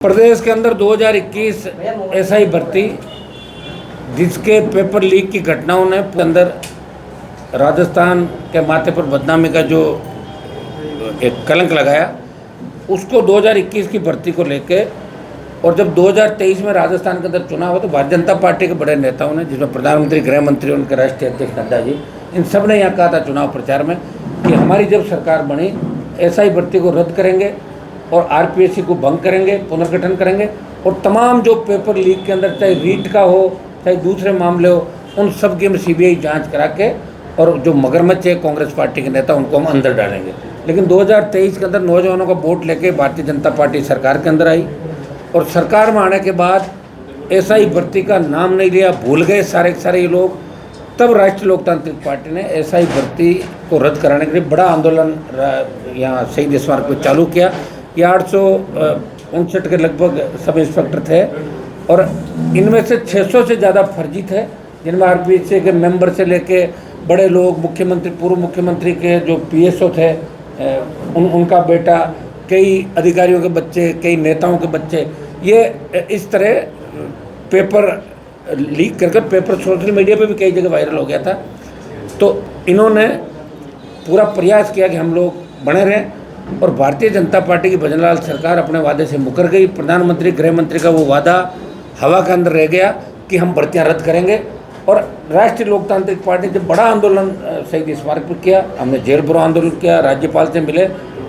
प्रदेश के अंदर 2021 एसआई भर्ती जिसके पेपर लीक की घटनाओं ने अंदर राजस्थान के माथे पर बदनामी का जो एक कलंक लगाया, उसको 2021 की भर्ती को लेके और जब 2023 में राजस्थान के अंदर चुनाव हुआ तो भारतीय जनता पार्टी के बड़े नेताओं ने, जिसमें प्रधानमंत्री, गृह मंत्री, उनके राष्ट्रीय अध्यक्ष नड्डा जी, इन सब ने यहाँ कहा था चुनाव प्रचार में कि हमारी जब सरकार बनी एसआई भर्ती को रद्द करेंगे और आरपीएससी को भंग करेंगे, पुनर्गठन करेंगे और तमाम जो पेपर लीक के अंदर चाहे रीट का हो चाहे दूसरे मामले हो, उन सब की हम सीबीआई जांच करा के और जो मगरमच्छ है कांग्रेस पार्टी के नेता उनको हम अंदर डालेंगे। लेकिन 2023 के अंदर नौजवानों का वोट लेके भारतीय जनता पार्टी सरकार के अंदर आई और सरकार में आने के बाद एसआई भर्ती का नाम नहीं लिया, भूल गए सारे के सारे ये लोग। तब राष्ट्रीय लोकतांत्रिक पार्टी ने एसआई भर्ती को रद्द कराने के लिए बड़ा आंदोलन यहाँ शहीद स्मारक पर चालू किया। ये 859 के लगभग सब इंस्पेक्टर थे और इनमें से 600 से ज़्यादा फर्जी थे, जिनमें आरपीएससी के मेंबर से लेके बड़े लोग, मुख्यमंत्री, पूर्व मुख्यमंत्री के जो पीएसओ थे उनका बेटा, कई अधिकारियों के बच्चे, कई नेताओं के बच्चे, ये इस तरह पेपर लीक करके पेपर सोशल मीडिया पे भी कई जगह वायरल हो गया था। तो इन्होंने पूरा प्रयास किया कि हम लोग बने रहें और भारतीय जनता पार्टी की भजनलाल सरकार अपने वादे से मुकर गई। प्रधानमंत्री, गृह मंत्री का वो वादा हवा के अंदर रह गया कि हम भर्तियाँ रद्द करेंगे और राष्ट्रीय लोकतांत्रिक पार्टी जब बड़ा आंदोलन शहीद स्मारक पर किया, हमने जेल भरो आंदोलन किया, राज्यपाल से मिले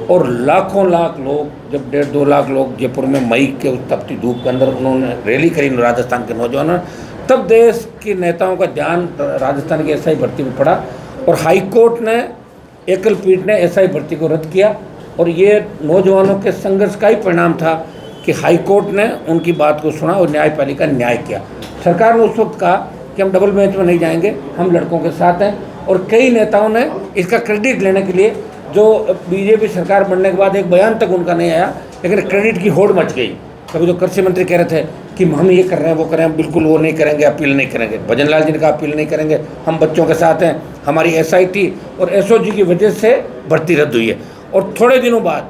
और लाखों लाख लोग, जब 1.5-2 लाख लोग जयपुर में मई के उस तपती धूप के अंदर उन्होंने रैली करी राजस्थान के नौजवानों, तब देश के नेताओं का ध्यान राजस्थान की एसआई भर्ती में पड़ा और हाईकोर्ट ने, एकल पीठ ने एसआई भर्ती को रद्द किया और ये नौजवानों के संघर्ष का ही परिणाम था कि हाईकोर्ट ने उनकी बात को सुना और न्यायपालिका ने न्याय किया। सरकार ने उस वक्त कहा कि हम डबल बेंच में नहीं जाएंगे, हम लड़कों के साथ हैं और कई नेताओं ने इसका क्रेडिट लेने के लिए, जो बीजेपी सरकार बनने के बाद एक बयान तक उनका नहीं आया, लेकिन क्रेडिट की होड़ मच गई। कभी जो कृषि मंत्री कह रहे थे कि हम ये कर रहे हैं, वो कर रहे हैं, बिल्कुल वो नहीं करेंगे, अपील नहीं करेंगे। भजनलाल जी ने कहा अपील नहीं करेंगे, हम बच्चों के साथ हैं, हमारी एसआईटी और एसओजी की वजह से भर्ती रद्द हुई है। और थोड़े दिनों बाद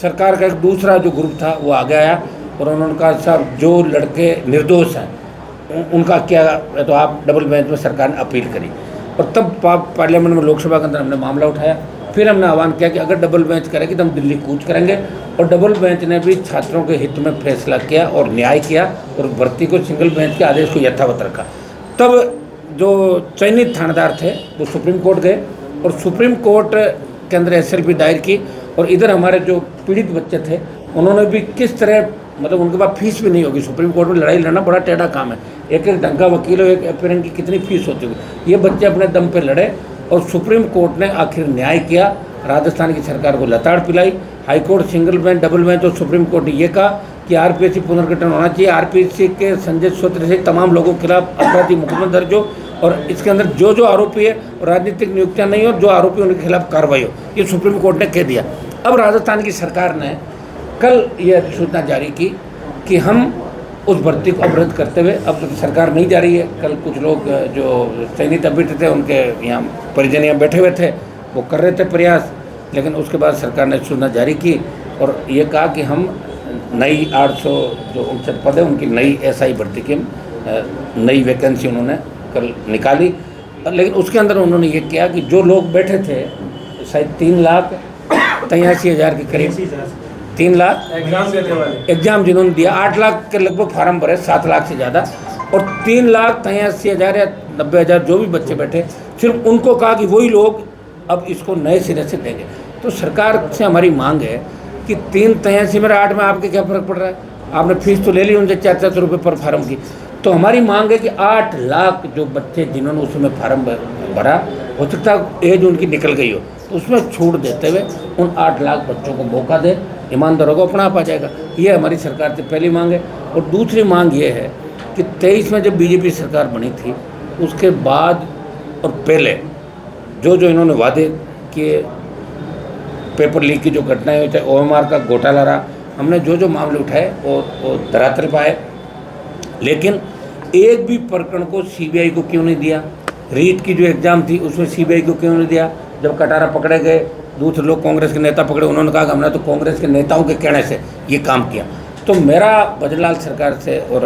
सरकार का एक दूसरा जो ग्रुप था वो आगे आया और उन्होंने कहा साहब जो लड़के निर्दोष हैं उनका क्या, तो आप डबल बेंच में सरकार ने अपील करी और तब पार्लियामेंट में, लोकसभा के अंदर हमने मामला उठाया। फिर हमने आह्वान किया कि अगर डबल बेंच करेगी तो हम दिल्ली कूच करेंगे और डबल बेंच ने भी छात्रों के हित में फैसला किया और न्याय किया और भर्ती को सिंगल बेंच के आदेश को यथावत रखा। तब जो चयनित थानेदार थे वो सुप्रीम कोर्ट गए और सुप्रीम कोर्ट के अंदर एसएलपी दायर की और इधर हमारे जो पीड़ित बच्चे थे उन्होंने भी किस तरह, मतलब उनके पास फीस भी नहीं होगी। सुप्रीम कोर्ट में लड़ाई लड़ना बड़ा टेढ़ा काम है, एक एक ढंग का वकील हो, एक एस्पिरेंट की कितनी फीस होती होगी। ये बच्चे अपने दम पे लड़े और सुप्रीम कोर्ट ने आखिर न्याय किया, राजस्थान की सरकार को लताड़ पिलाई। High court single bench, double bench और सुप्रीम कोर्ट ने ये कहा कि आरपीएससी पुनर्गठन होना चाहिए। आरपीएससी के संजय सूत्र से तमाम लोगों के खिलाफ आपराधिक मुकदमा दर्ज हो और इसके अंदर जो जो आरोपी है और राजनीतिक नियुक्तियां नहीं हो, जो आरोपी उनके खिलाफ कार्रवाई हो, ये सुप्रीम कोर्ट ने कह दिया। अब राजस्थान की सरकार ने कल ये अधिसूचना जारी की कि हम उस भर्ती को अब रद्द करते हुए, अब सरकार नहीं जा रही है। कल कुछ लोग जो चयनित अभ्यर्थी थे उनके यहाँ परिजन यहाँ बैठे हुए थे, वो कर रहे थे प्रयास, लेकिन उसके बाद सरकार ने सूचना जारी की और ये कहा कि हम नई 859 पद है उनकी नई एसआई भर्ती की नई वैकेंसी उन्होंने कल निकाली। लेकिन उसके अंदर उन्होंने ये किया कि जो लोग बैठे थे, शायद 3,83,000 के करीब, 3 लाख एग्जाम जिन्होंने दिया, 8 लाख के लगभग फार्म भरे, 7 लाख से ज़्यादा, और 3,83,000 या 90,000 जो भी बच्चे बैठे, सिर्फ उनको कहा कि वही लोग अब इसको नए सिरे से देंगे। तो सरकार से हमारी मांग है कि 3,83 में 8 में आपके क्या फ़र्क पड़ रहा है? आपने फीस तो ले ली उनसे 400 रुपये पर फार्म की। तो हमारी मांग है कि 8 लाख जो बच्चे जिन्होंने उसमें फार्म भरा, हो सकता है एज उनकी निकल गई हो, तो उसमें छूट देते हुए उन 8 लाख बच्चों को मौका दे, ईमानदारों को अपना पा जाएगा। ये हमारी सरकार से पहली मांग है। और दूसरी मांग ये है कि 23 में जब बीजेपी सरकार बनी थी उसके बाद और पहले जो जो इन्होंने वादे किए, पेपर लीक की जो घटनाएं हुई, चाहे ओएमआर का घोटाला रहा, हमने जो जो मामले उठाए वो धरातल पर आए, लेकिन एक भी प्रकरण को सीबीआई को क्यों नहीं दिया? रीट की जो एग्ज़ाम थी उसमें सीबीआई को क्यों नहीं दिया? जब कटारा पकड़े गए, दूसरे लोग कांग्रेस के नेता पकड़े, उन्होंने कहा कि हमने तो कांग्रेस के नेताओं के कहने से ये काम किया। तो मेरा भजनलाल सरकार से और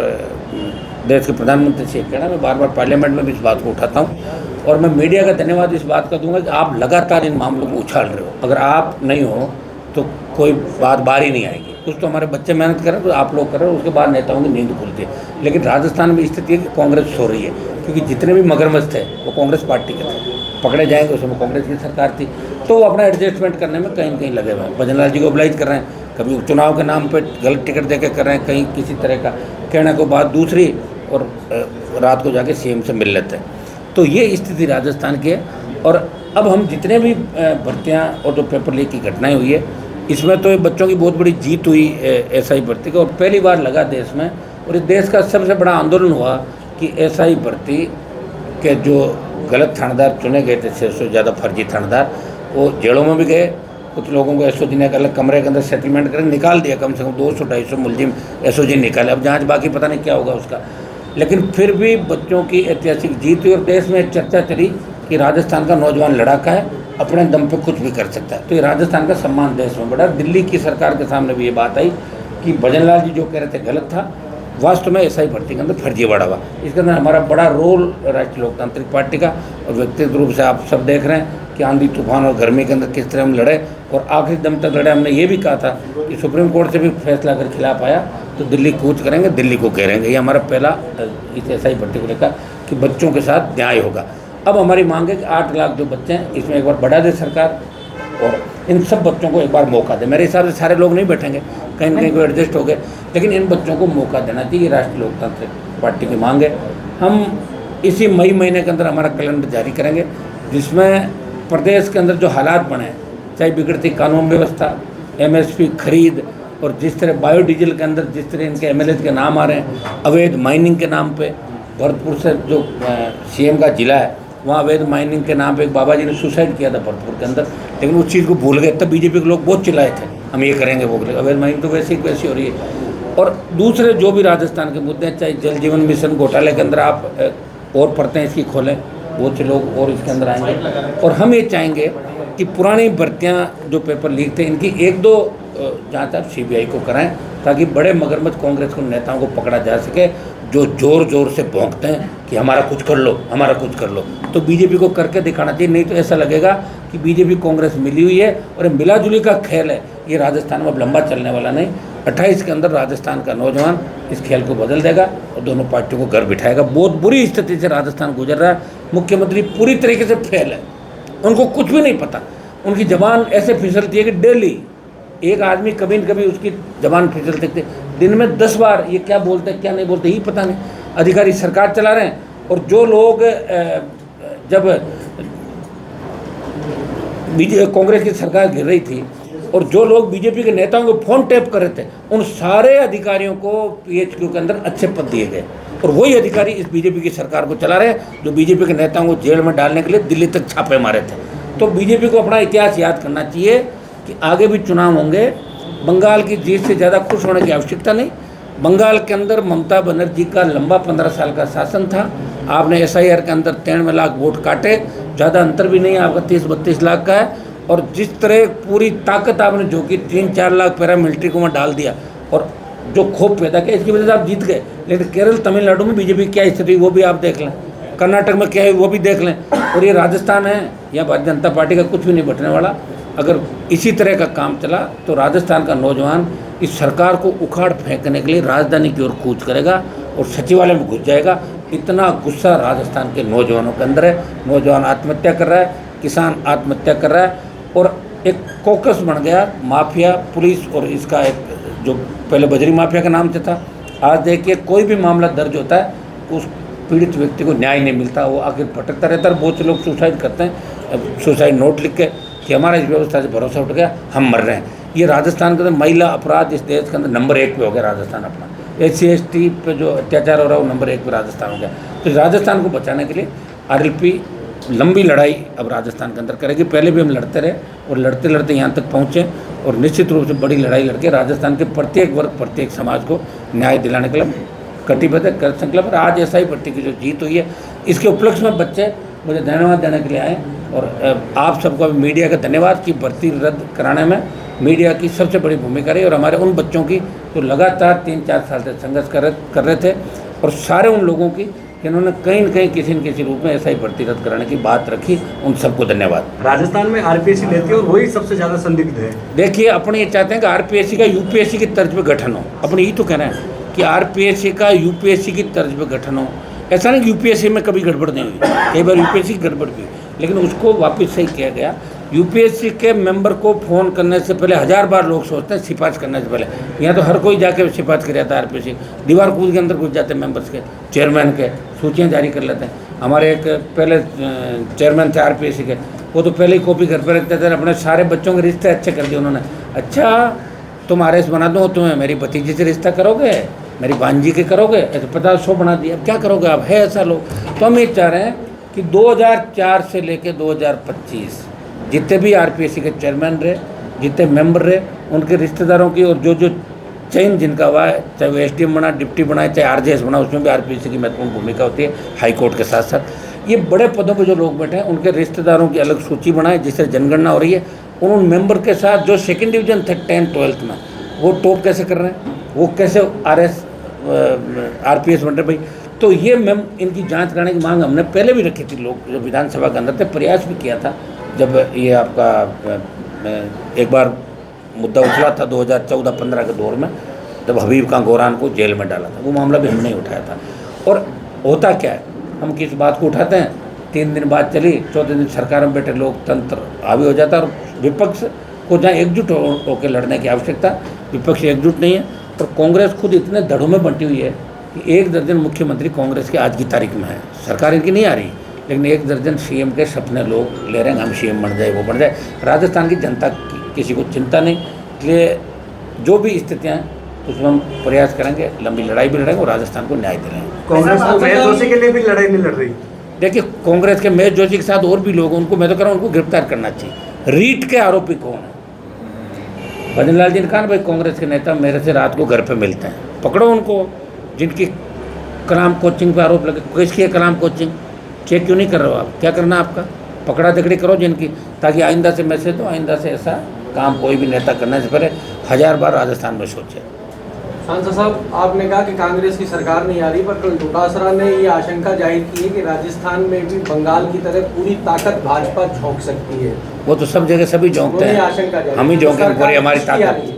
देश के प्रधानमंत्री से कहना, मैं बार बार पार्लियामेंट में भी इस बात को उठाता हूँ और मैं मीडिया का धन्यवाद इस बात का दूंगा कि आप लगातार इन मामलों को उछाल रहे हो। अगर आप नहीं हो तो कोई बात बाहर ही नहीं आएगी। कुछ तो हमारे बच्चे मेहनत करें, तो आप लोग करें, उसके बाद नेताओं की नींद खुलती है। लेकिन राजस्थान में स्थिति है कि कांग्रेस सो रही है, क्योंकि जितने भी मगरमच्छ थे वो कांग्रेस पार्टी के थे, पकड़े जाएंगे उसमें कांग्रेस की सरकार थी, तो वो अपना एडजस्टमेंट करने में कहीं न कहीं लगे हुए हैं। भजनलाल जी को ऑब्लाइज कर रहे हैं, कभी उपचुनाव के नाम पर गलत टिकट दे के कर रहे हैं, कहीं किसी तरह का कहने को बात दूसरी, और रात को जाके सीएम से मिल लेते हैं। तो ये स्थिति राजस्थान की है। और अब हम जितने भी भर्तियाँ और जो पेपर लीक की घटनाएं हुई है, इसमें तो बच्चों की बहुत बड़ी जीत हुई एसआई भर्ती का, और पहली बार लगा देश में, और इस देश का सबसे बड़ा आंदोलन हुआ कि एसआई भर्ती के जो गलत थानेदार चुने गए थे, 600 से ज़्यादा फर्जी थानेदार, वो जेलों में भी गए। कुछ लोगों को एसओजी ने अलग कमरे के अंदर सेटलमेंट करके निकाल दिया, कम से कम 200-250 मुलजिम एसओजी निकाले। अब जांच बाकी, पता नहीं क्या होगा उसका। लेकिन फिर भी बच्चों की ऐतिहासिक जीत हुई, और देश में चर्चा चली कि राजस्थान का नौजवान लड़ाका है, अपने दम पे कुछ भी कर सकता है। तो ये राजस्थान का सम्मान देश में बढ़ा। दिल्ली की सरकार के सामने भी ये बात आई कि भजनलाल जी जो कह रहे थे गलत था, वास्तव में एसआई भर्ती के अंदर फर्जीवाड़ा हुआ। इसके अंदर हमारा बड़ा रोल राष्ट्रीय लोकतांत्रिक पार्टी का, और व्यक्तिगत रूप से आप सब देख रहे हैं कि आंधी तूफान और गर्मी के अंदर किस तरह हम लड़े, और आखिरी दम तक लड़े। हमने ये भी कहा था कि सुप्रीम कोर्ट से भी फैसला अगर खिलाफ आया तो दिल्ली कूच करेंगे, दिल्ली को घेरेंगे। ये हमारा पहला इस एसआई भर्ती को लेकर कि बच्चों के साथ न्याय होगा। अब हमारी मांग है कि 8 लाख जो बच्चे हैं, इसमें एक बार बढ़ा दे सरकार, और इन सब बच्चों को एक बार मौका दे। मेरे हिसाब से सारे लोग नहीं बैठेंगे, कहीं ना कहीं को एडजस्ट हो गए, लेकिन इन बच्चों को मौका देना चाहिए। राष्ट्रीय लोकतांत्रिक पार्टी की मांग है। हम इसी मई महीने के अंदर हमारा कैलेंडर जारी करेंगे, जिसमें प्रदेश के अंदर जो हालात बने, चाहे बिगड़ती कानून व्यवस्था, एमएसपी खरीद, और जिस तरह बायोडीजल के अंदर जिस तरह इनके एमएलए के नाम आ रहे हैं, अवैध माइनिंग के नाम पे, भरतपुर से जो सीएम का जिला है, वहाँ अवैध माइनिंग के नाम पे एक बाबा जी ने सुसाइड किया था भरतपुर के अंदर, लेकिन उस चीज़ को भूल गए। तब बीजेपी के लोग बहुत चिल्लाए थे, हम ये करेंगे वो करेंगे। अवैध माइनिंग तो वैसे ही वैसी हो रही है। और दूसरे जो भी राजस्थान के मुद्दे, चाहे जल जीवन मिशन घोटाले के अंदर आप और पढ़ते हैं, इसकी खोलें, बहुत से लोग और इसके अंदर आएंगे। और हम ये चाहेंगे कि पुरानी भर्तियाँ जो पेपर लीक थे, इनकी 1-2 जाँच आप सीबीआई को कराएं, ताकि बड़े मगरमच्छ कांग्रेस के नेताओं को पकड़ा जा सके, जो जोर जोर से भौंकते हैं कि हमारा कुछ कर लो, हमारा कुछ कर लो। तो बीजेपी को करके दिखाना चाहिए, नहीं तो ऐसा लगेगा कि बीजेपी कांग्रेस मिली हुई है और ये मिलाजुली का खेल है। ये राजस्थान में अब लंबा चलने वाला नहीं। 28 के अंदर राजस्थान का नौजवान इस खेल को बदल देगा और दोनों पार्टियों को घर बिठाएगा। बहुत बुरी स्थिति से राजस्थान गुजर रहा है। मुख्यमंत्री पूरी तरीके से फेल है, उनको कुछ भी नहीं पता। उनकी जबान ऐसे फिसलती है कि डेली एक आदमी कभी न कभी उसकी जबान फिसलते थे, दिन में 10 बार ये क्या बोलते हैं क्या नहीं बोलते ही पता नहीं। अधिकारी सरकार चला रहे हैं, और जो लोग जब कांग्रेस की सरकार गिर रही थी और जो लोग बीजेपी के नेताओं को फोन टैप कर रहे थे, उन सारे अधिकारियों को पीएचक्यू के अंदर अच्छे पद दिए गए। और वही अधिकारी इस बीजेपी की सरकार को चला रहे हैं, जो बीजेपी के नेताओं को जेल में डालने के लिए दिल्ली तक छापे मारे थे। तो बीजेपी को अपना इतिहास याद करना चाहिए कि आगे भी चुनाव होंगे। बंगाल की जीत से ज़्यादा खुश होने की आवश्यकता नहीं। बंगाल के अंदर ममता बनर्जी का लंबा 15 साल का शासन था। आपने एसआईआर के अंदर 93 लाख वोट काटे, ज़्यादा अंतर भी नहीं है, आपका 30-32 लाख का है। और जिस तरह पूरी ताकत आपने जो कि 3-4 लाख पैरामिलिट्री को वहाँ डाल दिया और जो खोप पैदा किया, इसकी वजह से आप जीत गए। लेकिन केरल तमिलनाडु में बीजेपी क्या स्थिति वो भी आप देख लें, कर्नाटक में क्या है वो भी देख लें, और ये राजस्थान है, या भारतीय जनता पार्टी का कुछ भी नहीं बटने वाला। अगर इसी तरह का काम चला तो राजस्थान का नौजवान इस सरकार को उखाड़ फेंकने के लिए राजधानी की ओर कूच करेगा और सचिवालय में घुस जाएगा। इतना गुस्सा राजस्थान के नौजवानों के अंदर है। नौजवान आत्महत्या कर रहा है, किसान आत्महत्या कर रहा है, और एक कॉकस बन गया माफिया पुलिस। और इसका एक जो पहले बजरी माफिया के नाम से था, आज देखिए कोई भी मामला दर्ज होता है, उस पीड़ित व्यक्ति को न्याय नहीं मिलता, वो आखिर भटकता रहता है। बहुत से लोग सुसाइड करते हैं, सुसाइड नोट लिख के कि हमारा इस व्यवस्था से भरोसा उठ गया, हम मर रहे हैं। ये राजस्थान के अंदर महिला अपराध इस देश के अंदर नंबर 1 पे हो गया राजस्थान अपना। SC/ST पे जो अत्याचार हो रहा है वो नंबर 1 पे राजस्थान हो गया। तो राजस्थान को बचाने के लिए RLP लंबी लड़ाई अब राजस्थान के अंदर करेगी। पहले भी हम लड़ते रहे और लड़ते लड़ते यहाँ तक पहुँचे, और निश्चित रूप से बड़ी लड़ाई लड़के राजस्थान के प्रत्येक वर्ग प्रत्येक समाज को न्याय दिलाने के लिए कटिबद्ध है, कर संकल्प। आज एसआई भर्ती की जो जीत हुई है, इसके उपलक्ष्य में बच्चे मुझे धन्यवाद देने के लिए आए, और आप सबको मीडिया का धन्यवाद कि भर्ती रद्द कराने में मीडिया की सबसे बड़ी भूमिका रही और हमारे उन बच्चों की जो लगातार 3-4 साल से संघर्ष कर रहे थे, और सारे उन लोगों की जिन्होंने कहीं न कहीं किसी न किसी रूप में ऐसा ही भर्ती रद्द कराने की बात रखी, उन सबको धन्यवाद। राजस्थान में आरपीएससी लेती है और वही सबसे ज़्यादा संदिग्ध है। देखिए, अपने ये चाहते हैं कि आरपीएससी का यूपीएससी की तर्ज पे गठन हो। अपने यही तो कहना है कि आरपीएससी का यूपीएससी की तर्ज पे गठन हो। ऐसा नहीं कि यूपीएससी में कभी गड़बड़ नहीं हुई, कई बार यूपीएससी की गड़बड़ भी, लेकिन उसको वापस सही किया गया। यूपीएससी के मेंबर को फ़ोन करने से पहले 1000 बार लोग सोचते हैं, सिफारिश करने से पहले। यहाँ तो हर कोई जाके सिफारिश कर जाता है आरपीएससी, दीवार कूद के अंदर घुस जाते हैं मेंबर्स के, चेयरमैन के, सूचियाँ जारी कर लेते हैं। हमारे एक पहले चेयरमैन थे आरपीएससी के, वो तो पहले ही कॉपी घर पर रखते थे, अपने सारे बच्चों के रिश्ते अच्छे कर दिए उन्होंने। अच्छा, तुम आरएस बना दो, तुम्हें मेरी भतीजी से रिश्ता करोगे, मेरी भांजी के करोगे, ऐसे 50-100 बना दिया। अब क्या करोगे आप? है ऐसा लोग। तो हम ये चाह रहे हैं कि 2004 से लेकर 2025 जितने भी आरपीएससी के चेयरमैन रहे, जितने मेंबर रहे, उनके रिश्तेदारों की, और जो चयन जिनका हुआ है, चाहे वो एसडीएम बना, डिप्टी बना, चाहे आरजेएस बना, उसमें भी आरपीएससी की महत्वपूर्ण भूमिका होती है, हाई कोर्ट के साथ साथ। ये बड़े पदों पर जो लोग बैठे हैं उनके रिश्तेदारों की अलग सूची बनाए, जिससे जनगणना हो रही है। उन मेंबर के साथ जो सेकेंड डिवीजन थे 10th-12th में, वो टॉप कैसे कर रहे हैं, वो कैसे आरपीएस बन रहे भाई। तो ये मैम इनकी जांच कराने की मांग हमने पहले भी रखी थी, लोग जो विधानसभा के अंदर थे, प्रयास भी किया था। जब ये आपका एक बार मुद्दा उछला था 2014-15 के दौर में, जब हबीब खां गोरान को जेल में डाला था, वो मामला भी हमने उठाया था। और होता क्या है, हम किस बात को उठाते हैं, 3 दिन बाद चली, 4थे दिन सरकार में बैठे लोकतंत्र हावी हो जाता है, और विपक्ष को जहाँ एकजुट होकर लड़ने की आवश्यकता, विपक्ष एकजुट नहीं है। और कांग्रेस खुद इतने धड़ों में बंटी हुई है कि 1 दर्जन मुख्यमंत्री कांग्रेस के आज की तारीख में है। सरकार इनकी नहीं आ रही, लेकिन 1 दर्जन सीएम के सपने लोग ले रहे हैं, हम सीएम बन जाए, वो बन जाए। राजस्थान की जनता की किसी को चिंता नहीं, इसलिए जो भी स्थितियाँ हैं उसमें हम प्रयास करेंगे, लंबी लड़ाई भी लड़ेंगे और राजस्थान को न्याय दिलाएंगे। कांग्रेस को महेश जोशी के लिए भी लड़ाई नहीं लड़ रही। देखिए, कांग्रेस के महेश जोशी के साथ और भी लोग, उनको मैं तो कह रहा हूँ उनको गिरफ्तार करना चाहिए। रीट के आरोपी कौन है? भजन लाल जी ने कहा ना भाई, कांग्रेस के नेता मेरे से रात को घर पे मिलते हैं, पकड़ो उनको। जिनकी कलाम कोचिंग पे आरोप लगे, किसकी है कलाम कोचिंग? चेक क्यों नहीं कर रहे हो आप? क्या करना आपका? पकड़ा दकड़ी करो जिनकी, ताकि आइंदा से मैसेज दो, आइंदा से ऐसा काम कोई भी नेता करने से पहले 1000 बार राजस्थान में सोचे। सांसद साहब, आपने कहा कि कांग्रेस की सरकार नहीं आ रही, पर कल डोटासरा ने ये आशंका जाहिर की है कि राजस्थान में भी बंगाल की तरह पूरी ताकत भाजपा झोंक सकती है। वो तो सब जगह सभी झोंकते हैं, हम ही झोंकेंगे पूरी हमारी ताकत।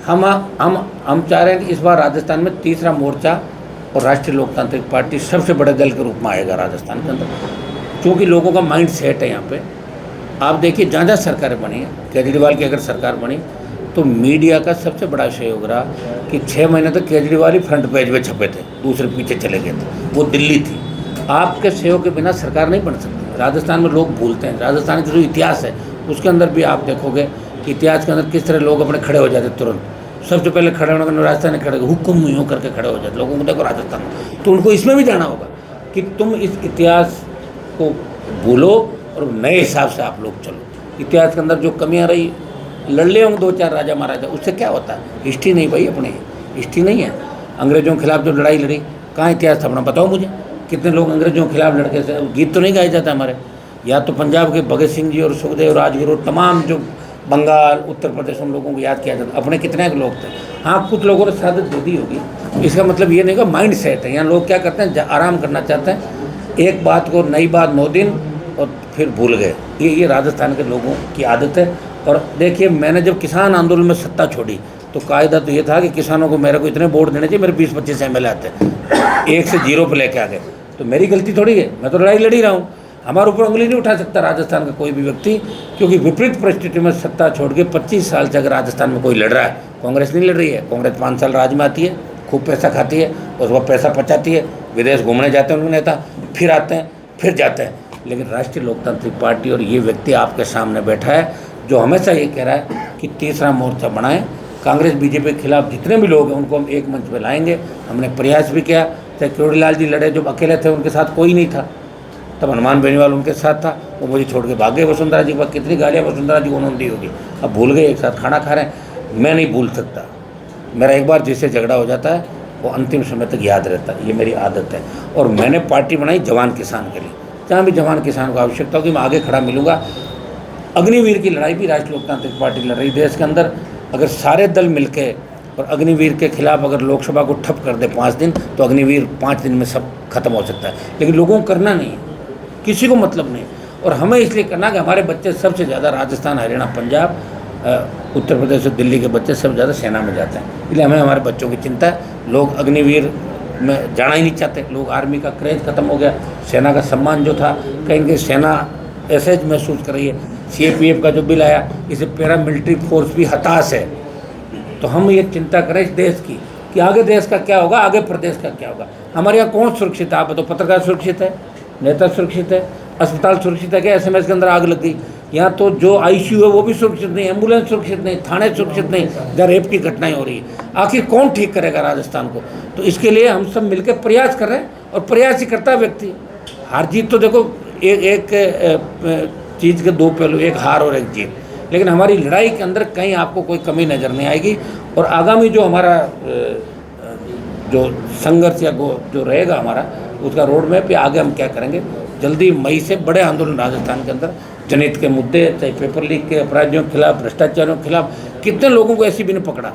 हम चाह रहे हैं कि इस बार राजस्थान में तीसरा मोर्चा और राष्ट्रीय लोकतांत्रिक पार्टी सबसे बड़े दल के रूप में आएगा राजस्थान के अंदर, क्योंकि लोगों का माइंड सेट है यहाँ पे। आप देखिए, जहाँ जहाँ सरकारें बनी हैं, केजरीवाल की अगर सरकार बनी तो मीडिया का सबसे बड़ा सहयोग रहा कि 6 महीने तक केजरीवाल ही फ्रंट पेज पे छपे थे, दूसरे पीछे चले गए थे, वो दिल्ली थी। आपके सहयोग के बिना सरकार नहीं बन सकती। राजस्थान में लोग भूलते हैं, राजस्थान का जो इतिहास है उसके अंदर भी आप देखोगे कि इतिहास के अंदर किस तरह लोग अपने खड़े हो जाते तुरंत। सबसे पहले खड़े होने का राजस्थान में खड़े हुक्म यूँ करके खड़े हो जाते लोगों को, देखो राजस्थान में। तो उनको इसमें भी जाना होगा कि तुम इस इतिहास को भूलो और नए हिसाब से आप लोग चलो। इतिहास के अंदर जो कमियाँ रही, लड़ ले होंगे 2-4 राजा महाराजा, उससे क्या होता है? हिस्ट्री नहीं भाई, अपनी हिस्ट्री नहीं है। अंग्रेजों के खिलाफ जो लड़ाई लड़ी, कहाँ इतिहास था अपना? बताओ मुझे, कितने लोग अंग्रेजों के खिलाफ लड़के थे? गीत तो नहीं गाए जाते हमारे। या तो पंजाब के भगत सिंह जी और सुखदेव राजगुरु, तमाम जो बंगाल, उत्तर प्रदेश, उन लोगों को याद किया जाता। अपने कितने लोग थे? हाँ, कुछ लोगों ने शहादत दे दी होगी, इसका मतलब ये नहीं कि माइंड सेट है। यहाँ लोग क्या करते हैं, आराम करना चाहते हैं, एक बात को नई बात 9 दिन और फिर भूल गए। ये राजस्थान के लोगों की आदत है। और देखिए, मैंने जब किसान आंदोलन में सत्ता छोड़ी तो कायदा तो ये था कि किसानों को मेरे को इतने वोट देने चाहिए, मेरे 20-25 MLA आते, 1 से 0 पे लेके आ गए, तो मेरी गलती थोड़ी है, मैं तो लड़ाई लड़ ही रहा हूँ। हमारे ऊपर उंगली नहीं उठा सकता राजस्थान का कोई भी व्यक्ति, क्योंकि विपरीत परिस्थिति में सत्ता छोड़ के 25 साल से अगर राजस्थान में कोई लड़ रहा है, कांग्रेस नहीं लड़ रही है। कांग्रेस 5 साल राज में आती है, खूब पैसा खाती है, उस वक्त पैसा पचाती है, विदेश घूमने जाते हैं उनके नेता, फिर आते हैं, फिर जाते हैं। लेकिन राष्ट्रीय लोकतांत्रिक पार्टी और ये व्यक्ति आपके सामने बैठा है जो हमेशा ये कह रहा है कि तीसरा मोर्चा बनाएं, कांग्रेस बीजेपी के खिलाफ जितने भी लोग हैं उनको हम एक मंच पे लाएंगे। हमने प्रयास भी किया, चाहे क्योड़ीलाल जी लड़े, जब अकेले थे उनके साथ कोई नहीं था, तब हनुमान बेनीवाल उनके साथ था, वो मुझे छोड़ के भाग गए वसुंधरा जी के पास। कितनी गालियाँ वसुंधरा जी को उन्होंने दी होगी, अब भूल गए, एक साथ खाना खा रहे हैं। मैं नहीं भूल सकता, मेरा एक बार जिससे झगड़ा हो जाता है वो अंतिम समय तक याद रहता है, ये मेरी आदत है। और मैंने पार्टी बनाई जवान किसान के लिए, जहाँ भी जवान किसान को आवश्यकता होगी मैं आगे खड़ा मिलूँगा। अग्निवीर की लड़ाई भी राष्ट्रीय लोकतांत्रिक पार्टी लड़ रही देश के अंदर। अगर सारे दल मिलके और अग्निवीर के खिलाफ अगर लोकसभा को ठप कर दे 5 दिन, तो अग्निवीर 5 दिन में सब खत्म हो सकता है। लेकिन लोगों को करना नहीं है, किसी को मतलब नहीं, और हमें इसलिए करना कि हमारे बच्चे सबसे ज़्यादा राजस्थान, हरियाणा, पंजाब, उत्तर प्रदेश और दिल्ली के बच्चे सबसे ज़्यादा सेना में जाते हैं। इसलिए हमें हमारे बच्चों की चिंता है। लोग अग्निवीर में जाना ही नहीं चाहते, लोग आर्मी का क्रेज खत्म हो गया, सेना का सम्मान जो था, कहीं कहीं सेना ऐसे महसूस कर रही है। CAPF का जो बिल आया, इसे पैरामिलिट्री फोर्स भी हताश है। तो हम ये चिंता करें इस देश की कि आगे देश का क्या होगा, आगे प्रदेश का क्या होगा। हमारे यहाँ कौन सुरक्षित है? आप बताओ। पत्रकार सुरक्षित है? नेता सुरक्षित है? अस्पताल सुरक्षित है? क्या SMS के अंदर आग लग गई? यहाँ तो जो ICU है वो भी सुरक्षित नहीं, एम्बुलेंस सुरक्षित नहीं, थाने सुरक्षित नहीं, जहाँ रेप की घटनाएं हो रही है। आखिर कौन ठीक करेगा राजस्थान को? तो इसके लिए हम सब मिलकर प्रयास कर रहे हैं, और प्रयास ही करता है व्यक्ति। हार जीत तो देखो एक चीज़ के दो पहलू, एक हार और एक जीत। लेकिन हमारी लड़ाई के अंदर कहीं आपको कोई कमी नज़र नहीं आएगी। और आगामी जो हमारा जो संघर्ष या जो रहेगा हमारा, उसका रोड मैप या आगे हम क्या करेंगे। जल्दी मई से बड़े आंदोलन राजस्थान के अंदर, जनहित के मुद्दे, चाहे पेपर लीक के अपराधियों के खिलाफ, भ्रष्टाचारियों के खिलाफ। कितने लोगों को SCB ने पकड़ा,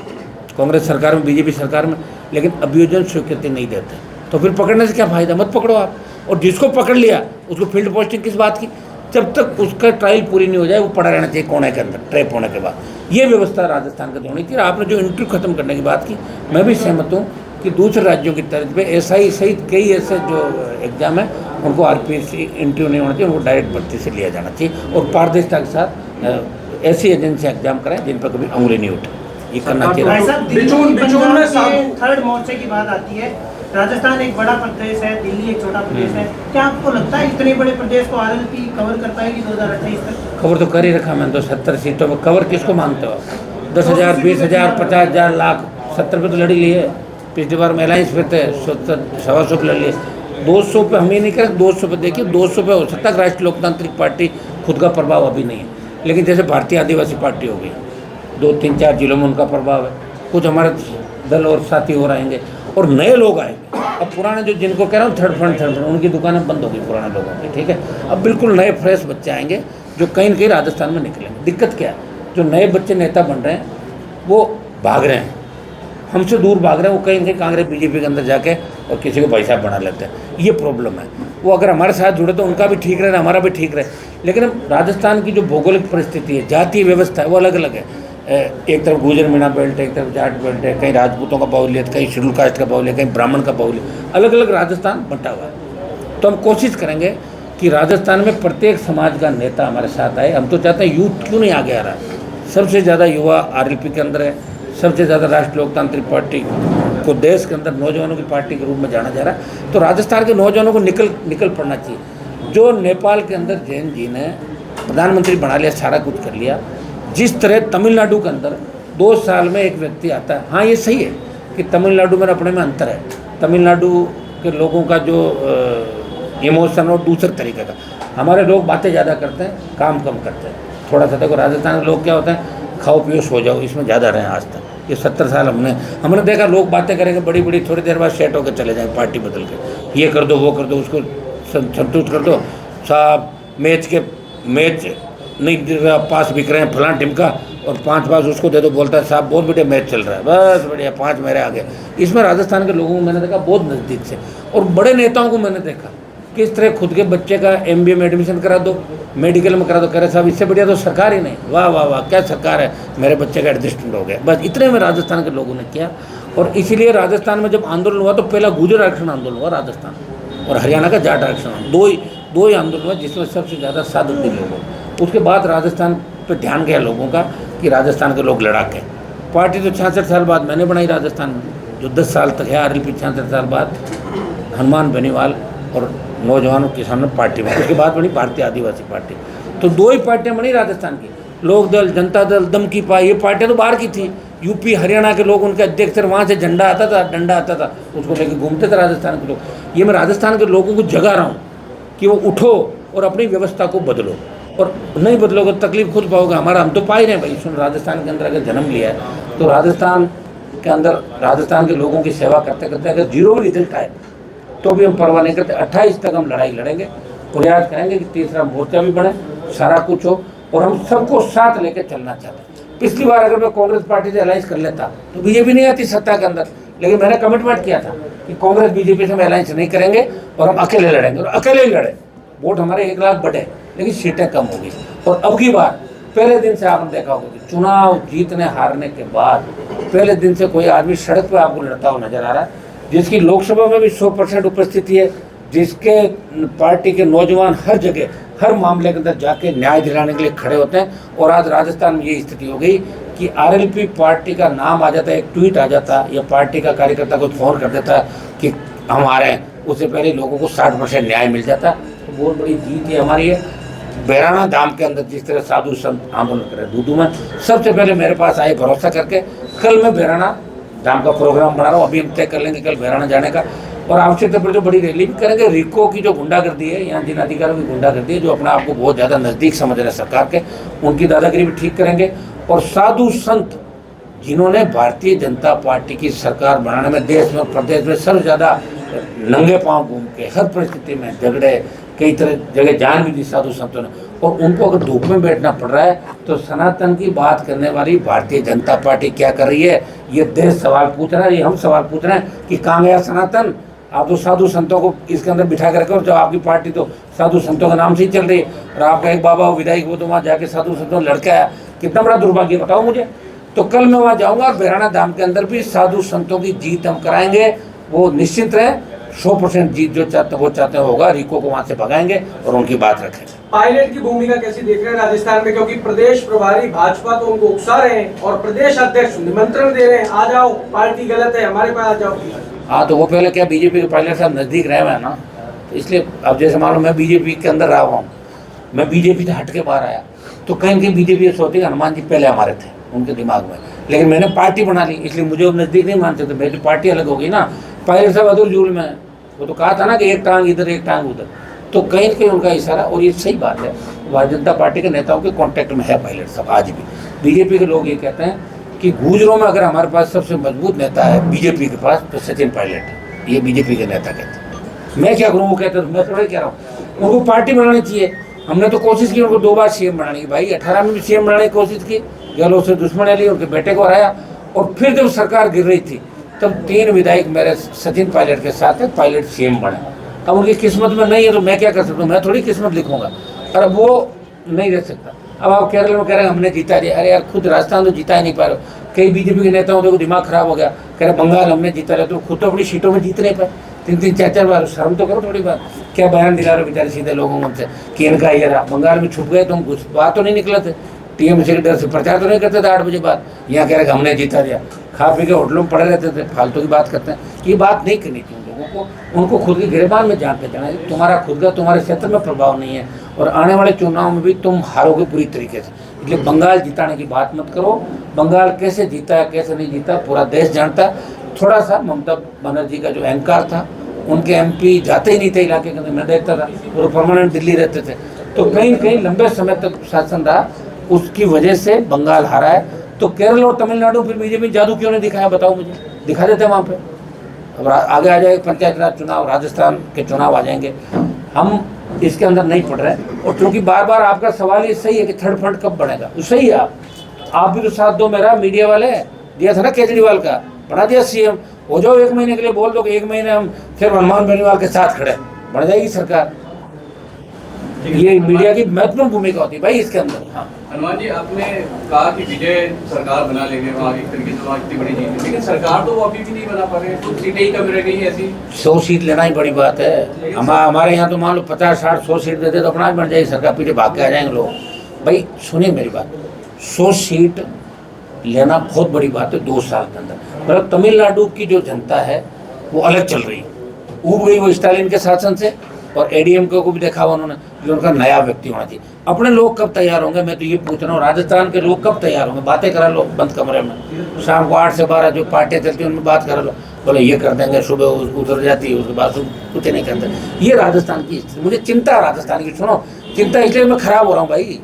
कांग्रेस सरकार में, BJP सरकार में, लेकिन अभियोजन स्वीकृति नहीं देते। तो फिर पकड़ने से क्या फ़ायदा? मत पकड़ो आप। और जिसको पकड़ लिया उसको फील्ड पोस्टिंग किस बात की? जब तक उसका ट्रायल पूरी नहीं हो जाए वो पड़ा रहना चाहिए कोने के अंदर, ट्रैप होने के बाद। ये व्यवस्था राजस्थान की होनी चाहिए। आपने जो इंटरव्यू खत्म करने की बात की, मैं भी सहमत हूँ कि दूसरे राज्यों की तर्ज पे SI सहित कई ऐसे जो एग्जाम है उनको RPSC इंटरव्यू नहीं होना चाहिए, उनको डायरेक्ट भर्ती से लिया जाना चाहिए। और पारदर्शिता के साथ ऐसी एजेंसी एग्जाम कराएं जिन पर कभी उंगली नहीं उठे। ये करना चाहिए। बिचून में थर्ड मोर्चे की बात आती है। राजस्थान एक बड़ा प्रदेश है, दिल्ली एक छोटा प्रदेश है। क्या आपको लगता है इतने बड़े प्रदेश को RLP कवर कर पाएगी 2028 तक? कवर तो कर ही रखा मैंने, तो 70 सीटों पर कवर किसको मानते हो? 10,000, 20,000, 50,000, लाख, 70 पे तो लड़ी ली है। पिछली बार में अलायंस पे थे, 100 पे लड़ लिए। 200 पे हम ये नहीं करें, 200 पे देखिए, 200 पे हो सकता है राष्ट्रीय लोकतांत्रिक पार्टी खुद का प्रभाव अभी नहीं है, लेकिन जैसे भारतीय आदिवासी पार्टी हो गई, 2, 3, 4 जिलों में उनका प्रभाव है। कुछ हमारे दल और साथी हो रहेंगे और नए लोग आएंगे। अब पुराने जो जिनको कह रहा हूँ थर्ड फ्रंट उनकी दुकानें बंद हो गई पुराने लोगों की, ठीक है। अब बिल्कुल नए फ्रेश बच्चे आएंगे जो कहीं न कहीं राजस्थान में निकलेंगे। दिक्कत क्या है? जो नए बच्चे नेता बन रहे हैं वो भाग रहे हैं, हमसे दूर भाग रहे हैं। वो कहीं न कहीं कांग्रेस BJP के अंदर जाके और किसी को भाई साहब बना लेते हैं। ये प्रॉब्लम है। वो अगर हमारे साथ जुड़े तो उनका भी ठीक रहे, हमारा भी ठीक रहे। लेकिन अब राजस्थान की जो भौगोलिक परिस्थिति है, जातीय व्यवस्था है, वो अलग अलग है। एक तरफ गुजर मीणा बेल्ट है, एक तरफ जाट बेल्ट है, कहीं राजपूतों का बाहुल्य, कहीं शेड्यूल कास्ट का बाहुल्य, कहीं ब्राह्मण का बाहुल्य, अलग अलग राजस्थान बंटा हुआ है। तो हम कोशिश करेंगे कि राजस्थान में प्रत्येक समाज का नेता हमारे साथ आए। हम तो चाहते हैं यूथ क्यों नहीं आगे आ रहा है? सबसे ज़्यादा युवा RLP के अंदर है, सबसे ज़्यादा राष्ट्रीय लोकतांत्रिक पार्टी को देश के अंदर नौजवानों की पार्टी के रूप में जाना जा रहा है। तो राजस्थान के नौजवानों को निकल पड़ना चाहिए। जो नेपाल के अंदर जैन जी ने प्रधानमंत्री बना लिया, सारा कुछ कर लिया, जिस तरह तमिलनाडु के अंदर 2 साल में एक व्यक्ति आता है। हाँ, ये सही है कि तमिलनाडु में अपने में अंतर है। तमिलनाडु के लोगों का जो इमोशन और दूसरे तरीके का, हमारे लोग बातें ज़्यादा करते हैं, काम कम करते हैं थोड़ा सा। देखो राजस्थान के लोग क्या होते हैं, खाओ पियो सो जाओ, इसमें ज़्यादा रहे आज तक। ये 70 साल हमने देखा, लोग बातें करेंगे बड़ी बड़ी, थोड़ी देर बाद सेट होकर चले जाएंगे पार्टी बदल के। ये कर दो, वो कर दो, उसको संतुष्ट कर दो साहब। मैच नहीं पास बिक रहे हैं फलां टिमका, और 5 पास उसको दे दो, बोलता है साहब बहुत बढ़िया मैच चल रहा है, बस बढ़िया 5 मेरे आगे। इसमें राजस्थान के लोगों को मैंने देखा बहुत नज़दीक से। और बड़े नेताओं को मैंने देखा किस तरह खुद के बच्चे का MBA में एडमिशन करा दो, मेडिकल में करा दो, कह रहे साहब इससे बढ़िया तो सरकार ही नहीं। वाह वाह वाह, क्या सरकार है, मेरे बच्चे का एडजस्टमेंट हो गया। बस इतने में राजस्थान के लोगों ने किया। और इसीलिए राजस्थान में जब आंदोलन हुआ तो पहला गुर्जर आरक्षण आंदोलन हुआ राजस्थान, और हरियाणा का जाट आरक्षण, दो ही आंदोलन हुआ जिसमें सबसे ज़्यादा साधु लोग हो। उसके बाद राजस्थान पर ध्यान गया लोगों का कि राजस्थान के लोग लड़ाके। पार्टी तो 66 साल बाद मैंने बनाई राजस्थान में, जो 10 साल तक है RLP। 66 साल बाद हनुमान बेनीवाल और नौजवानों किसानों पार्टी में, उसके बाद बनी भारतीय आदिवासी पार्टी। तो 2 ही पार्टियां बनी राजस्थान की, लोक दल, जनता दल, दम की पाई। ये पार्टियां तो बाहर की थी, UP हरियाणा के लोग उनके अध्यक्ष थे, वहाँ से झंडा आता था, डंडा आता था, उसको लेकर घूमते थे राजस्थान के लोग। ये मैं राजस्थान के लोगों को जगा रहा हूँ कि वो उठो और अपनी व्यवस्था को बदलो, और नहीं बदलोगे तो तकलीफ खुद पाओगे। हमारा हम तो पा ही रहे हैं भाई। सुन, राजस्थान के अंदर अगर जन्म लिया है तो राजस्थान के अंदर राजस्थान के लोगों की सेवा करते करते अगर 0 रिजल्ट आए तो भी हम परवाह नहीं करते। 28 तक हम लड़ाई लड़ेंगे, प्रयास करेंगे कि तीसरा मोर्चा भी बने, सारा कुछ हो। और हम सबको साथ लेकर चलना चाहते हैं। पिछली बार अगर मैं कांग्रेस पार्टी से अलायंस कर लेता तो बीजेपी नहीं आती सत्ता के अंदर, लेकिन मैंने कमिटमेंट किया था कि कांग्रेस बीजेपी से हम अलायंस नहीं करेंगे और हम अकेले लड़ेंगे, और अकेले ही लड़े। वोट हमारे 1 लाख बढ़े लेकिन सीटें कम हो गई। और अब की बार पहले दिन से आपने देखा होगा कि चुनाव जीतने हारने के बाद पहले दिन से कोई आदमी सड़क पर आपको लड़ता हुआ नजर आ रहा है, जिसकी लोकसभा में भी 100% उपस्थिति है, जिसके पार्टी के नौजवान हर जगह हर मामले के अंदर जाके न्याय दिलाने के लिए खड़े होते हैं। और आज राजस्थान में ये स्थिति हो गई कि आरएलपी पार्टी का नाम आ जाता है, एक ट्वीट आ जाता या पार्टी का कार्यकर्ता को फोन कर देता कि हम आ रहे हैं, उससे पहले लोगों को 60% न्याय मिल जाता। तो बहुत बड़ी जीत है हमारी है। बैराना धाम के अंदर जिस तरह साधु संत आंदोलन करे दूधू में, सबसे पहले मेरे पास आए भरोसा करके। कल मैं बैराना धाम का प्रोग्राम बना रहा हूँ, अभी हम तय कर लेंगे कल बैराना जाने का, और आवश्यकता पर जो बड़ी रैली भी करेंगे। रिको की जो गुंडागर्दी है, यहाँ जिन अधिकारियों की गुंडागर्दी है जो अपने आप को बहुत ज़्यादा नज़दीक समझ रहे हैं सरकार के, उनकी दादागिरी भी ठीक करेंगे। और साधु संत जिन्होंने भारतीय जनता पार्टी की सरकार बनाने में देश में और प्रदेश में सबसे ज़्यादा नंगे पांव घूम के हर परिस्थिति में झगड़े, कई तरह जगह जान भी दी साधु संतों ने, और उनको अगर धूप में बैठना पड़ रहा है तो सनातन की बात करने वाली भारतीय जनता पार्टी क्या कर रही है? ये देश सवाल पूछ रहा है, ये हम सवाल पूछ रहे हैं कि कहाँ गया सनातन? आप तो साधु संतों को इसके अंदर बिठा कर रखे, और जब आपकी पार्टी तो साधु संतों के नाम से ही चल रही है, और आपका एक बाबा विधायक वो तो वहाँ जाके साधु संतों लड़का आया, कितना बड़ा दुर्भाग्य बताओ मुझे। तो कल मैं वहाँ जाऊँगा और बैराना धाम के अंदर भी साधु संतों की जीत हम कराएंगे। वो निश्चित रहे 100% जीत जो चाहते हैं होगा। रिको को वहाँ से भगाएंगे और उनकी बात रखेंगे। पायलट की भूमिका कैसी देख रहे हैं राजस्थान में, क्योंकि प्रदेश प्रभारी भाजपा तो उनको उकसा रहे हैं और प्रदेश अध्यक्ष निमंत्रण दे रहे हैं, आ जाओ, पार्टी गलत है, हमारे पास आ जाओ। हाँ, तो वो पहले क्या बीजेपी के पायलट साहब नज़दीक रहे हुए हैं ना, तो इसलिए अब जैसे मान लो मैं बीजेपी के अंदर रहा हूँ, मैं बीजेपी से हट के बाहर आया, तो कहीं कहीं बीजेपी ये सोचती है हनुमान जी पहले हमारे थे उनके दिमाग में, लेकिन मैंने पार्टी बना ली इसलिए मुझे अब नज़दीक नहीं मानते, तो मेरी पार्टी अलग हो गई ना। पायलट साहब अदुल जुल में वो तो कहा था ना कि एक टांग इधर एक टांग उधर, तो कहीं न कहीं उनका इशारा, और ये सही बात है, भारतीय जनता पार्टी के नेताओं के कांटेक्ट में है पायलट साहब आज भी। बीजेपी के लोग ये कहते हैं कि गुजरों में अगर हमारे पास सबसे मजबूत नेता है बीजेपी के पास तो सचिन पायलट है, ये बीजेपी के नेता कहते हैं। मैं क्या करूँ? वो कहते हैं, मैं थोड़ा कह रहा हूँ उनको पार्टी बनानी चाहिए। हमने तो कोशिश की उनको 2 बार सीएम बनाने की, भाई 18 में भी सीएम बनाने की कोशिश की, गहलोत से दुश्मनी ली, उनके बेटे को हराया, और फिर जब सरकार गिर रही थी तब 3 विधायक मेरे सचिन पायलट के साथ है, पायलट सीएम बने। अब उनकी किस्मत में नहीं है तो मैं क्या कर सकता हूँ? मैं थोड़ी किस्मत लिखूंगा, और अब वो नहीं रह सकता। अब आप केरल में कह रहे हैं हमने जीता दिया, अरे यार खुद राजस्थान तो जीता ही नहीं पा रहे। कई बीजेपी के नेताओं को दिमाग खराब हो गया, कह रहे बंगाल हमने जीता रहे, तो खुद तो अपनी सीटों में जीत नहीं पाए 3-3, 4-4 बार। शर्म तो करो थोड़ी बार, क्या बयान दिला रहे बेचारे सीधे लोगों उनसे कि इनका ये रहा, बंगाल में छुप गए तो हम कुछ बात तो नहीं निकले थे, टीएमसी के डर से प्रचार तो नहीं करते थे 8 बजे बाद, यहाँ कह रहे हमने जीता दिया, खा पी के होटलों में पड़े रहते थे, फालतू की बात करते हैं। ये बात नहीं करनी चाहिए लोगों को, उनको खुद की गिरबान में जान के जाना है। तुम्हारा खुद का तुम्हारे क्षेत्र में प्रभाव नहीं है, और आने वाले चुनाव में भी तुम हारोगे पूरी तरीके से। इसलिए बंगाल जिताने की बात मत करो। बंगाल कैसे जीता है कैसे नहीं जीता पूरा देश जानता है। थोड़ा सा ममता बनर्जी का जो अहंकार था, उनके एमपी जाते ही नहीं थे इलाके के अंदर, मैं देखता था, वो परमानेंट दिल्ली रहते थे, तो कहीं कहीं लंबे समय तक शासन रहा, उसकी वजह से बंगाल हारा है। तो केरल और तमिलनाडु फिर बीजेपी जादू क्यों नहीं दिखाया बताओ मुझे? दिखा देते वहाँ पे। अब आगे आ जाएगा पंचायत राज चुनाव, राजस्थान के चुनाव आ जाएंगे, हम इसके अंदर नहीं पड़ रहे। और क्योंकि बार बार आपका सवाल ये सही है कि थर्ड फ्रंट कब बनेगा, तो सही है, आप भी तो साथ दो मेरा। मीडिया वाले दिया था ना केजरीवाल का, बना दिया सीएम, हो जाओ 1 महीने के लिए, बोल दो कि 1 महीने हम फिर हनुमान बेनीवाल के साथ खड़े, बन जाएगी सरकार। ये मीडिया की महत्वपूर्ण भूमिका होती है भाई इसके अंदर। हाँ हनुमान जी, आपने कहा कि विजय सरकार बना लेंगे, वहाँ एक तरीके से वहाँ इतनी बड़ी जीत है, लेकिन सरकार तो वो अभी भी नहीं बना पा रहे, कुछ सीटें ही कम रह गई ऐसी। 100 सीट लेना ही बड़ी बात है। हमारे यहाँ तो मान लो 50, 60, 100 सीट देते तो अपना बन जाएगी सरकार, पीछे भाग के आ जाएंगे लोग। भाई सुनिए मेरी बात, 100 सीट लेना बहुत बड़ी बात है 2 साल के अंदर। मतलब तमिलनाडु की जो जनता है वो अलग चल रही है, ऊब गई वो स्टालिन के शासन से, और एडीएमके को भी देखा हुआ उन्होंने, जो उनका नया व्यक्ति होना चाहिए। अपने लोग कब तैयार होंगे, मैं तो ये पूछ रहा हूँ, राजस्थान के लोग कब तैयार होंगे? बातें करा लो बंद कमरे में, शाम को 8 से 12 जो पार्टियाँ चलती हैं उनमें बात करा लो, बोले ये कर देंगे, सुबह उतर जाती है, उसके बाद कुछ नहीं करते। ये राजस्थान की स्थिति, मुझे चिंता है राजस्थान की। सुनो, चिंता इसलिए मैं खराब हो रहा हूँ भाई,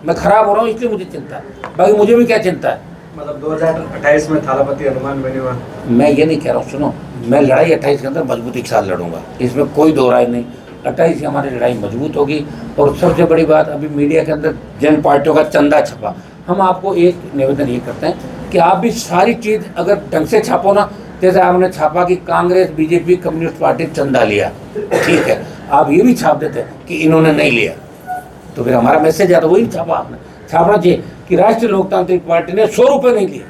मैं खराब हो रहा हूँ इसलिए मुझे चिंता है, बाकी मुझे भी क्या चिंता है। मतलब 2028 में थालापति हनुमान बेनीवाल, मैं ये नहीं कह रहा हूँ, सुनो, मैं लड़ाई 28 के अंदर मजबूती के साथ लड़ूंगा, इसमें कोई दो राय नहीं। 28 से हमारी लड़ाई मजबूत होगी। और सबसे बड़ी बात, अभी मीडिया के अंदर जिन पार्टियों का चंदा छपा, हम आपको एक निवेदन ये करते हैं कि आप भी सारी चीज़ अगर ढंग से छापो ना, जैसे आपने छापा कि कांग्रेस, बीजेपी, कम्युनिस्ट पार्टी चंदा लिया, ठीक है, आप ये भी छाप देते कि इन्होंने नहीं लिया, तो फिर हमारा मैसेज आता, वही छापा आपने। छापना चाहिए कि राष्ट्रीय लोकतांत्रिक पार्टी ने 100 रुपये नहीं लिए,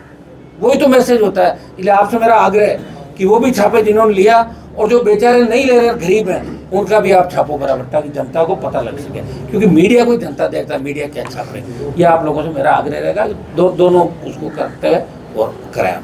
वही तो मैसेज होता है। इसलिए आपसे मेरा आग्रह है कि वो भी छापे जिन्होंने लिया, और जो बेचारे नहीं ले रहे, गरीब हैं, उनका भी आप छापो बराबर, ताकि जनता को पता लग सके। क्योंकि मीडिया को जनता देखता है, मीडिया क्या छाप रहे, ये आप लोगों से मेरा आग्रह रहेगा कि दोनों उसको करते हुए और कराएं।